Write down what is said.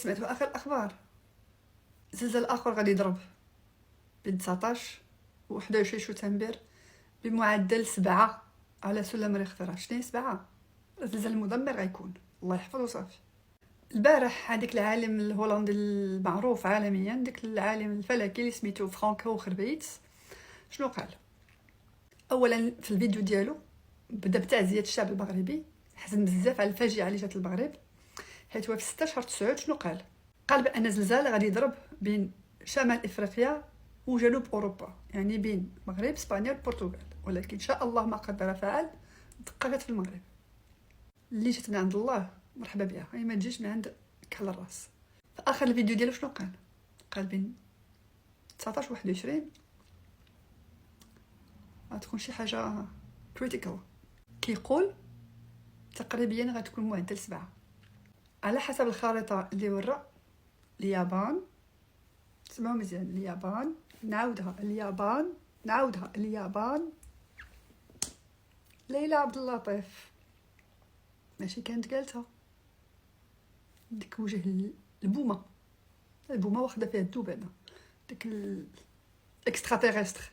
سمعتوا اخر الاخبار؟ زلزال اخر غادي يضرب بين 19 و 21 شتنبر بمعدل 7 على سلم ريختر. شنو 7؟ زلزال مدمر غيكون، الله يحفظ وصافي. البارح هذاك العالم الهولندي المعروف عالميا، داك العالم الفلكي اللي سميتو فرانكو خربيتس، شنو قال؟ اولا في الفيديو ديالو بدا بتعزيه الشعب المغربي، حزن بزاف على الفاجعه اللي جات للمغرب، حيت هو في 6 شهر 9 شنو قال؟ قال بان زلزال غادي يضرب بين شمال افريقيا وجنوب اوروبا، يعني بين المغرب اسبانيا والبرتغال، ولكن ان شاء الله ما قدر فعل دققت في المغرب. اللي جات من عند الله مرحبا بها، هي ما تجيش من عند كحل الراس. في اخر الفيديو ديالو شنو قال؟ قال بين 19 و 21 غتكون شي حاجه كريتيكال، كيقول تقريبا غتكون معدل 7 على حسب الخريطه اللي ورا. اليابان، سمعوا مزيان، اليابان، نعاودها اليابان، نعاودها اليابان، ليلى عبد اللطيف ماشي كانت قالتها، ديك وجه البومه واخده فيها الذبابه، ديك الاكسترا تيرستر.